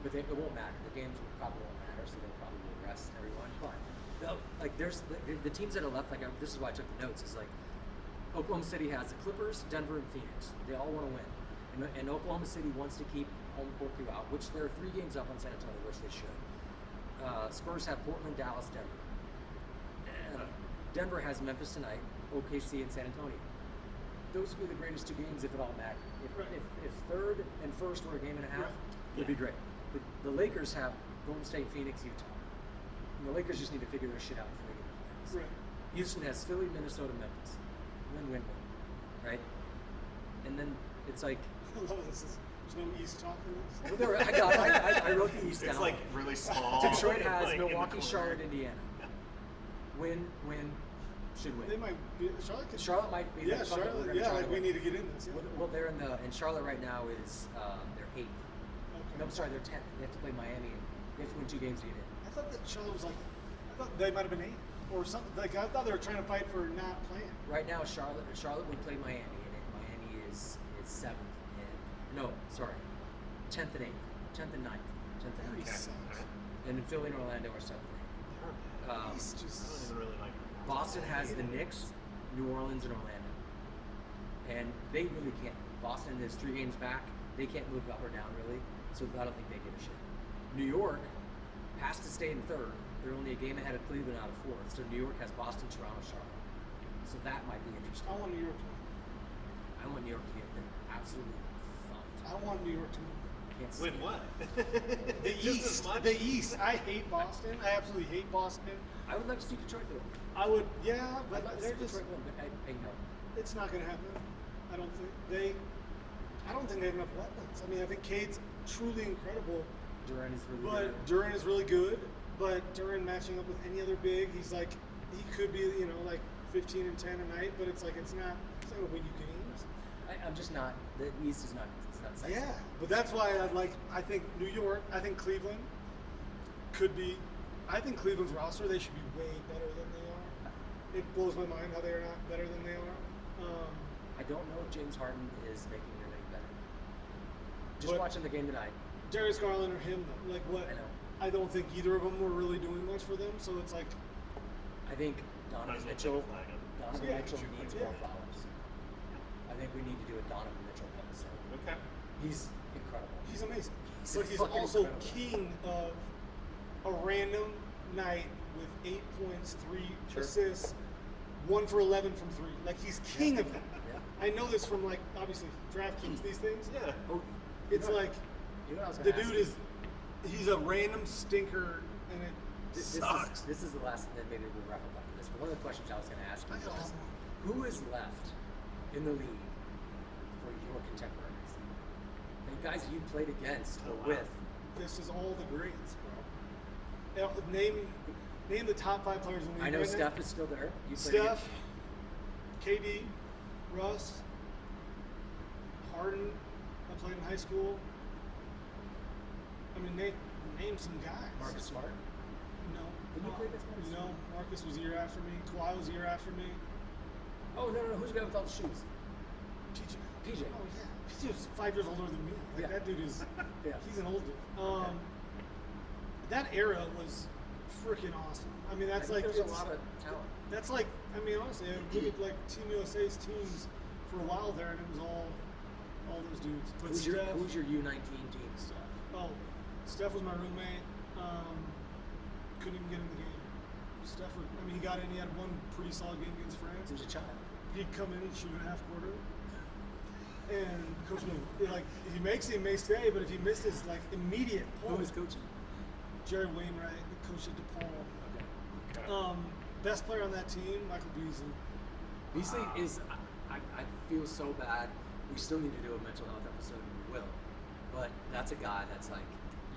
But it won't matter. The games probably won't matter, so they'll probably rest everyone. But there's the teams that are left. This is why I took the notes. Is like Oklahoma City has the Clippers, Denver, and Phoenix. They all want to win, and Oklahoma City wants to keep home court throughout, which they're 3 games up on San Antonio, which they should. Spurs have Portland, Dallas, Denver. And Denver has Memphis tonight, OKC, and San Antonio. Those would be the greatest 2 games if it all mattered. If third and first were a game and a half, it'd be great. The Lakers have Golden State, Phoenix, Utah. And the Lakers just need to figure their shit out before they get to the playoffs. Right. Houston has Philly, Minnesota, Memphis. Win-win-win. Right? And then it's like... I love this. There's no East talk in this. I wrote the East down. It's like really small. Detroit has like Milwaukee, Charlotte, Indiana. Win, should win. They might be, Charlotte might be. Yeah, Charlotte. Yeah, like we need to get in this. Yeah. Well, they're in Charlotte right now is they're 8th. Okay. No, I'm sorry, they're 10th. They have to play Miami. They have to win 2 games to get in. I thought that Charlotte was like, I thought they might have been 8 or something. Like I thought they were trying to fight for not playing. Right now, Charlotte would play Miami, and Miami is 7th. And no, sorry, 10th and 8th, 10th and 9th, 10th and 9th. And Philly and Orlando are 7th and 8th. He's just. I don't even really like Boston has the Knicks, New Orleans, and Orlando. And they really can't. Boston is 3 games back. They can't move up or down, really. So I don't think they give a shit. New York has to stay in 3rd. They're only a game ahead of Cleveland out of 4th. So New York has Boston, Toronto, Charlotte. So that might be interesting. I want New York. I want New York to get absolutely thumped. I want New York to win. Can't Win stand what? The Just as East. much? The East. I hate Boston. I absolutely hate Boston. it. I would like to see Detroit do it. I would, yeah, I'd but like to they're see just. Detroit win, but I know. It's not going to happen. I don't think they have enough weapons. I mean, I think Cade's truly incredible, Durant is really but good. Durant is really good. But Durant matching up with any other big, he could be, like 15 and 10 a night. But it's not going to win you games. I'm just not. The East is not. It's not sexy. Yeah, but that's why I think New York. I think Cleveland could be. I think Cleveland's roster, they should be way better than they are. It blows my mind how they're not better than they are. I don't know if James Harden is making them any better. Just But- watching the game tonight. Darius Garland or him, though. Like, what? I know. I don't think either of them were really doing much for them, so it's like, I think Might Donovan as well Mitchell. take a flag up. Donovan Yeah, Mitchell needs yeah. more flowers. I think we need to do a Donovan Mitchell episode. Okay. He's incredible. he's amazing. He's But he's fucking also incredible. king of a random night with 8 points, 3 Sure. assists, 1 for 11 from 3. Like, he's king of that. Yeah. I know this from, like, obviously, DraftKings, these things. Yeah. Oh, It's you know- like, you know what I was the gonna ask dude you? he's a random stinker, and it sucks. This is the last, then maybe we'll wrap up after this. But one of the questions I was going to ask I you got was, one. who is left in the league for your contemporaries? The guys you played against or Oh, wow. with. This is all the greats, bro. Name the top 5 players in the league. I know right now. Steph is still there. You played Steph, KD, Russ, Harden. I played in high school. I mean, name some guys. against Marcus Smart. No. Did you play against Marcus? No. Marcus was a year after me. Kawhi was a year after me. Oh, no. Who's the guy with all the shoes? PJ. PJ. Oh yeah. PJ was 5 years older than me. Like, Yeah. that dude is. Yeah. He's an old dude. That era was freaking awesome. I mean, that's like there's a it's- lot of talent. That's like, I mean, honestly, I look at like Team USA's teams for a while there, and it was all those dudes. But Who's your U19 team? Oh, Steph was my roommate. Couldn't even get in the game. Steph, he got in. He had one pretty solid game against France. He was a child. He'd come in and shoot a half quarter. And coach would, like, if he makes it, he may stay. But if he misses, like, immediate pull. Who was coaching? Jerry Wainwright, the coach at DePaul. Okay. Best player on that team, Michael Beasley. Beasley is. I feel so bad. We still need to do a mental health episode. We will. But that's a guy that's like.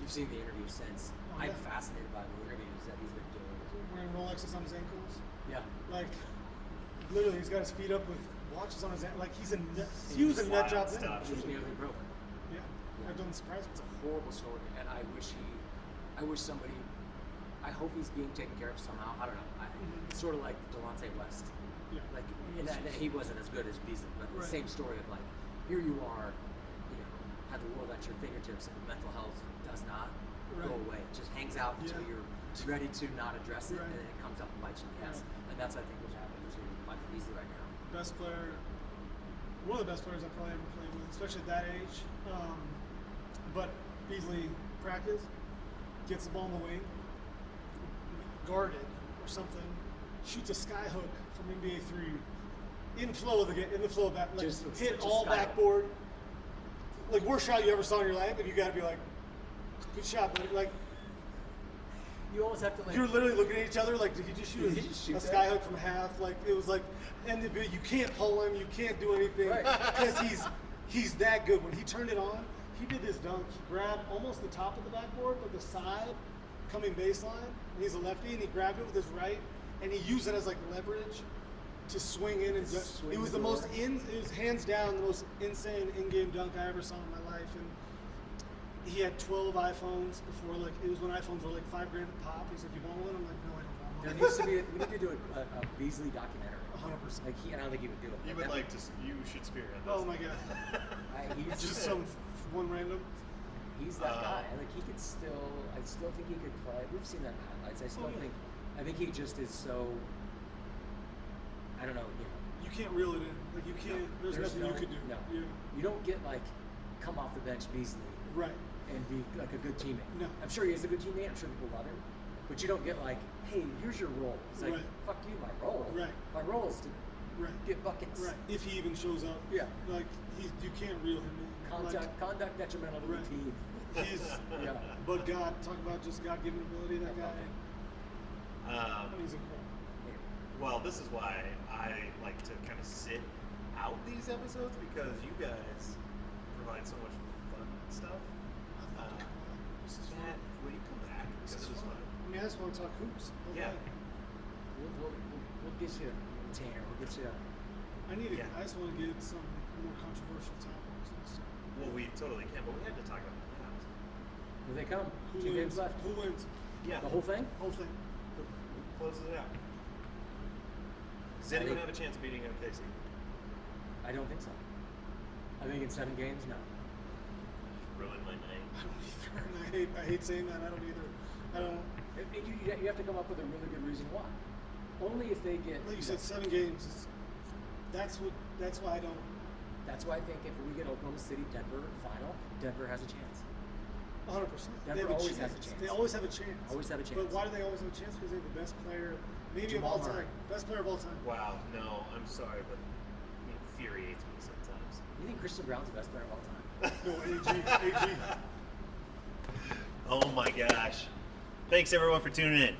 You've seen the interview since. Oh, I'm yeah. fascinated by the interviews that he's been doing. Wearing Rolexes on his ankles. Yeah. Like, literally, he's got his feet up with watches on his ankles. Like, he was a nut job then. Stuff. He was nearly broken. Yeah, that doesn't surprise me. It's a horrible story, and I wish somebody. I hope he's being taken care of somehow. I don't know. It's sort of like Delonte West. Yeah. Like, and he wasn't as good as Beasley, but the Right. same story of like, here you are, have the world at your fingertips, and the mental health does not go Right. away. It just hangs out until Yeah. you're ready to not address it, Right. and then it comes up and bites you in the ass. Right. And that's, I think, what's happening to Michael Beasley right now. Best player, one of the best players I probably ever played with, especially at that age. But Beasley practice, gets the ball in the wing, guarded or something, shoots a sky hook from NBA 3 in flow of the game, in the flow of back, like Just hit such a all sky hook. backboard. Like, worst shot you ever saw in your life, and you gotta be like, good shot, but like, You always have to like. you're literally looking at each other like, did he just shoot, Did he just shoot a that? sky hook from half? Like, it was like, and you can't pull him, you can't do anything Right. because he's that good. When he turned it on, he did this dunk. He grabbed almost the top of the backboard, but the side coming baseline. And he's a lefty, and he grabbed it with his right, and he used it as like leverage to swing in and Swing it was the the most door. it was hands down the most insane in-game dunk I ever saw in my life. And he had 12 iPhones before, like, it was when iPhones were like $5,000 a pop. He's like, you want one? I'm like, no, I don't want There one. needs to be. We need to do a Beasley documentary. 100%. Like I don't think he would do it. You but would that like to. You should spearhead this. Oh my god. He's Just some one random. He's that guy. Like he could still. I still think he could play. We've seen that in highlights. I still Oh, yeah. think. I think he just is so. I don't know. You can't reel it in. Like, you can't, there's nothing you could do. No. Yeah. You don't get like come off the bench Beasley Right. and be like a good teammate. No. I'm sure he is a good teammate. I'm sure people love him. But you don't get like, hey, here's your role. It's like, Right. fuck you, my role. Right. My role is to get buckets. Right. If he even shows up. Yeah. Like you can't reel him in. Conduct detrimental to the team. He's but God, talk about just God-given ability. That guy. He's incredible. Well, this is why I like to kind of sit out these episodes because you guys provide so much fun stuff. Matt, will you come back? This is fun. I mean, I just want to talk hoops. Yeah. We'll get you a tanner. We'll get you. I just want to get some more controversial topics next time. Well, we totally can, but we had to talk about the playoffs. Here they come. Who 2 wins? games left. Who wins? Yeah. The whole thing? Whole thing. Who closes it out? Does anyone have a chance of beating OKC? I don't think so. I think in 7 games, no. Ruined my night. I don't either. And I hate saying that. I don't either. I don't. You have to come up with a really good reason why. Only if they get. Like you said, 7 games. That's why I don't. That's why I think if we get Oklahoma City, Denver final, Denver has a chance. 100%. Denver always has a chance. They always have a chance. Always have a chance. But why do they always have a chance? Because they have the best player, maybe Jamal of all Murray. time. Best player of all time. Wow, no, I'm sorry, but he infuriates me sometimes. You think Christian Brown's the best player of all time? No, AG. Oh my gosh. Thanks everyone for tuning in.